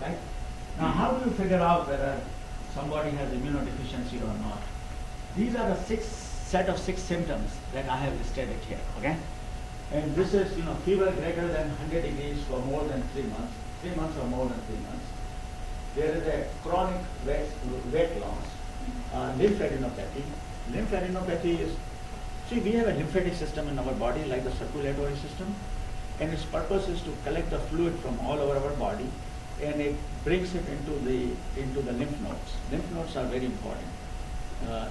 right? Now, how do you figure out whether somebody has immunodeficiency or not? These are the set of six symptoms that I have listed it here, okay? And this is, fever greater than 100 degrees for more than 3 months, 3 months or more than 3 months. There is a chronic weight loss, lymphadenopathy. Lymphadenopathy is, see, we have a lymphatic system in our body like the circulatory system, and its purpose is to collect the fluid from all over our body, and it brings it into the lymph nodes. Lymph nodes are very important.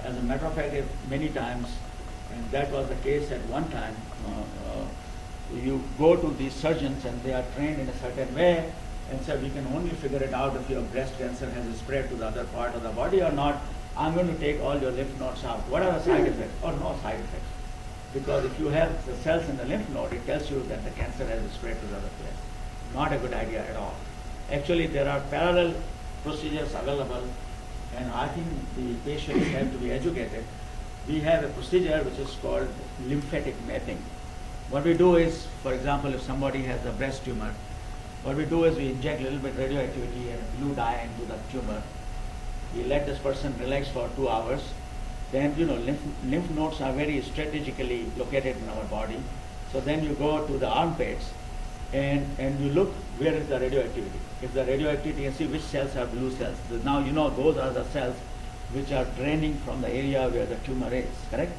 As a matter of fact, many times, and that was the case at one time, you go to these surgeons and they are trained in a certain way and say, we can only figure it out if your breast cancer has spread to the other part of the body or not. I'm going to take all your lymph nodes out. What are the side effects? Or no side effects. Because if you have the cells in the lymph node, it tells you that the cancer has spread to the other place. Not a good idea at all. Actually, there are parallel procedures available, and I think the patients have to be educated. We have a procedure which is called lymphatic mapping. What we do is, for example, if somebody has a breast tumor, what we do is we inject a little bit radioactivity and blue dye into the tumor. We let this person relax for 2 hours. Then, lymph nodes are very strategically located in our body. So then you go to the armpits and you look where is the radioactivity. If the radioactivity, you see which cells are blue cells. Now those are the cells which are draining from the area where the tumor is, correct?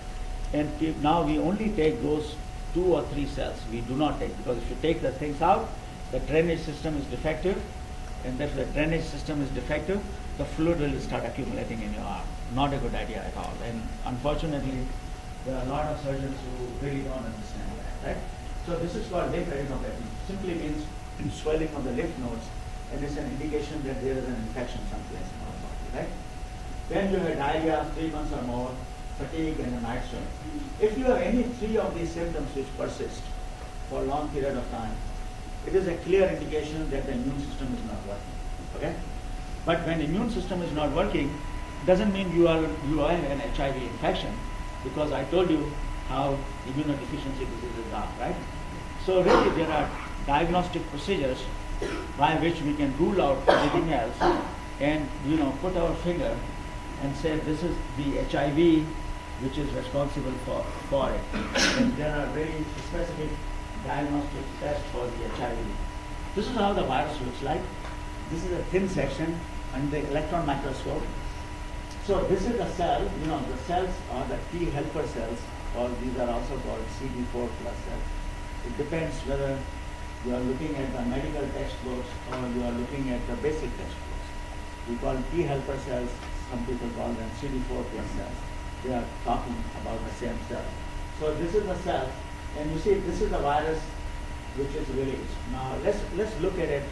And now we only take those 2 or 3 cells. We do not take, because if you take the things out, the drainage system is defective, and if the drainage system is defective, the fluid will start accumulating in your arm. Not a good idea at all. And unfortunately, there are a lot of surgeons who really don't understand that, right? So this is called lymphadenopathy. Simply means swelling of the lymph nodes, and it's an indication that there is an infection someplace in our body, right? Then you have diarrhea, 3 months or more, fatigue, and a night sweat. If you have any 3 of these symptoms which persist for a long period of time, it is a clear indication that the immune system is not working, okay? But when immune system is not working, doesn't mean you have an HIV infection, because I told you how immunodeficiency diseases are, right? So really there are diagnostic procedures by which we can rule out everything else and put our finger and say this is the HIV which is responsible for it. And there are very specific diagnostic tests for the HIV. This is how the virus looks like. This is a thin section under the electron microscope. So this is the cell, the cells are the T helper cells, or these are also called CD4 plus cells. It depends whether you are looking at the medical textbooks or you are looking at the basic textbooks. We call T helper cells, some people call them CD4 plus cells. They are talking about the same cell. So this is the cell, and you see this is the virus which is released. Now let's look at it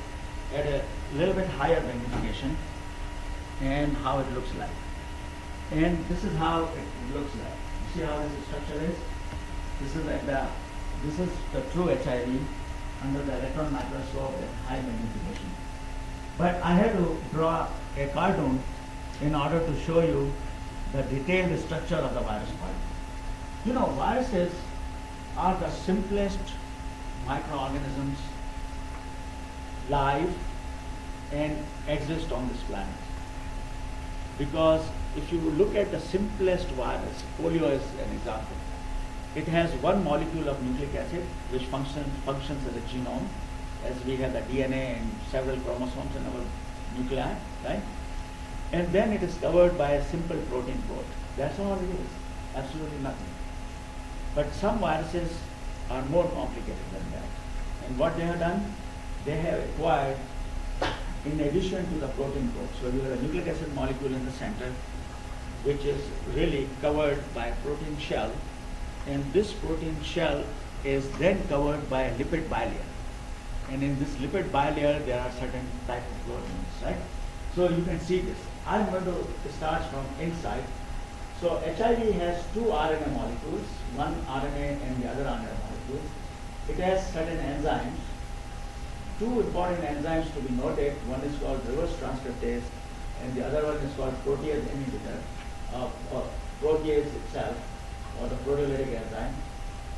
at a little bit higher magnification and how it looks like. And this is how it looks like. You see how this structure is? This is the true HIV under the electron microscope at high magnification. But I had to draw a cartoon in order to show you the detailed structure of the virus part. Viruses are the simplest microorganisms live and exist on this planet. Because if you look at the simplest virus, polio is an example. It has one molecule of nucleic acid which functions as a genome, as we have the DNA and several chromosomes in our nuclei, right? And then it is covered by a simple protein coat. That's all it is, absolutely nothing. But some viruses are more complicated than that. And what they have done, they have acquired, in addition to the protein coat, so you have a nucleic acid molecule in the center, which is really covered by a protein shell, and this protein shell is then covered by a lipid bilayer. And in this lipid bilayer, there are certain type of proteins, right? So you can see this. I'm going to start from inside. So HIV has 2 RNA molecules, one RNA and the other RNA molecules. It has certain enzymes. 2 important enzymes to be noted. One is called reverse transcriptase, and the other one is called protease inhibitor, protease itself, or the proteolytic enzyme.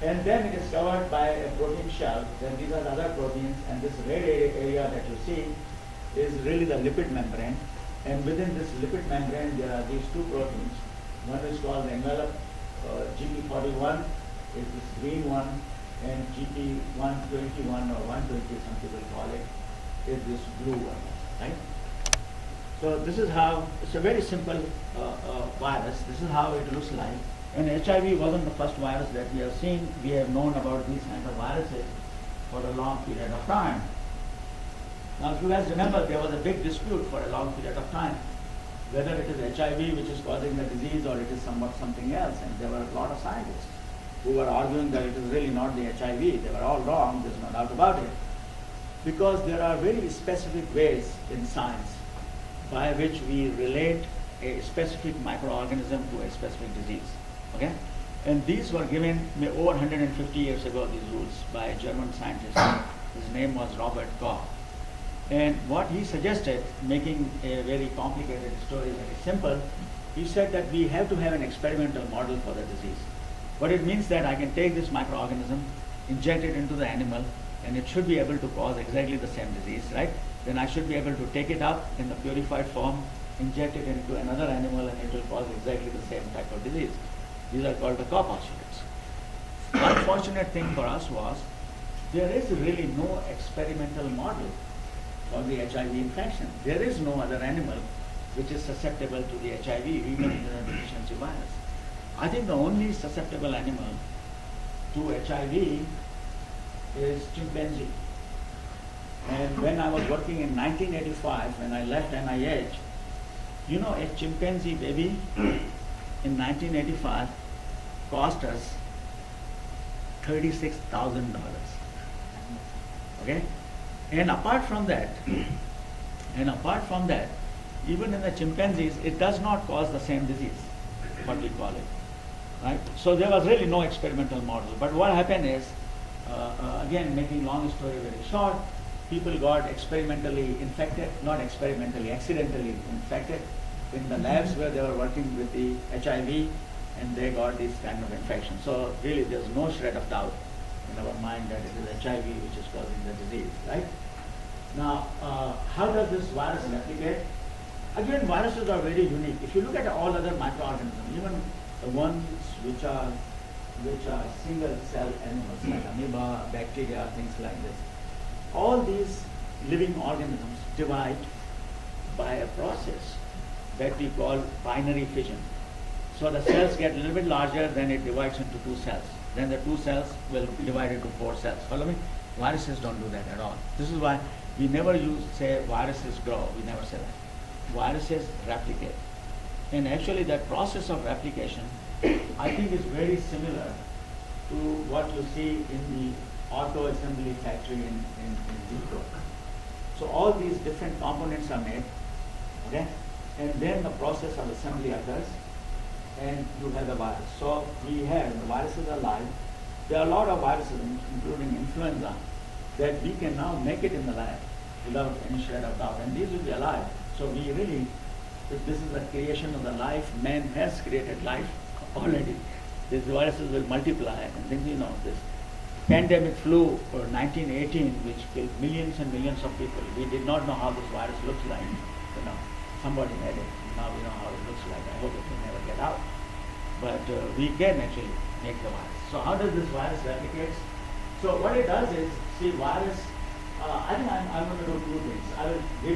And then it is covered by a protein shell. Then these are the other proteins, and this red area that you see is really the lipid membrane, and within this lipid membrane there are these two proteins. One is called the envelope, GP41 is this green one, and GP121 or 120, some people call it, is this blue one, right? So this is how, it's a very simple virus. This is how it looks like. And HIV wasn't the first virus that we have seen. We have known about these kinds of viruses for a long period of time. Now, if you guys remember, there was a big dispute for a long period of time, whether it is HIV which is causing the disease or it is something else. And there were a lot of scientists who were arguing that it is really not the HIV. They were all wrong, there's no doubt about it. Because there are very specific ways in science by which we relate a specific microorganism to a specific disease. Okay? And these were given over 150 years ago, these rules, by a German scientist. His name was Robert Koch. And what he suggested, making a very complicated story very simple, he said that we have to have an experimental model for the disease. What it means that I can take this microorganism, inject it into the animal, and it should be able to cause exactly the same disease, right? Then I should be able to take it up in the purified form, inject it into another animal, and it will cause exactly the same type of disease. These are called the Koch postulates. The unfortunate thing for us was there is really no experimental model for the HIV infection. There is no other animal which is susceptible to the HIV, even immunodeficiency virus. I think the only susceptible animal to HIV is chimpanzee. And when I was working in 1985, when I left NIH, you know, a chimpanzee baby in 1985 cost us $36,000. Okay? And apart from that, even in the chimpanzees, it does not cause the same disease, what we call it. Right? So there was really no experimental model. But what happened is, again, making long story very short, people got experimentally infected, not experimentally, accidentally infected in the labs where they were working with the HIV, and they got this kind of infection. So really there's no shred of doubt in our mind that it is HIV which is causing the disease, right? Now, how does this virus replicate? Again, viruses are very unique. If you look at all other microorganisms, even the ones which are single cell animals like amoeba, bacteria, things like this, all these living organisms divide by a process that we call binary fission. So the cells get a little bit larger, then it divides into two cells. Then the two cells will divide into four cells. Follow me? Viruses don't do that at all. This is why we never say viruses grow. We never say that. Viruses replicate. And actually that process of replication, I think, is very similar to what you see in the auto assembly factory in vitro. So all these different components are made, okay? And then the process of assembly occurs, and you have the virus. So we have, the viruses are live. There are a lot of viruses, including influenza, that we can now make it in the lab without any shred of doubt. And these will be alive. So we really, if this is the creation of the life, man has created life already. These viruses will multiply, and then you know this pandemic flu for 1918, which killed millions and millions of people. We did not know how this virus looks like. You know, somebody had it. Now we know how it looks like. I hope it will never get out. But we can actually make the virus. So how does this virus replicate? So what it does is, see, virus. I think I'm going to do two things. I will give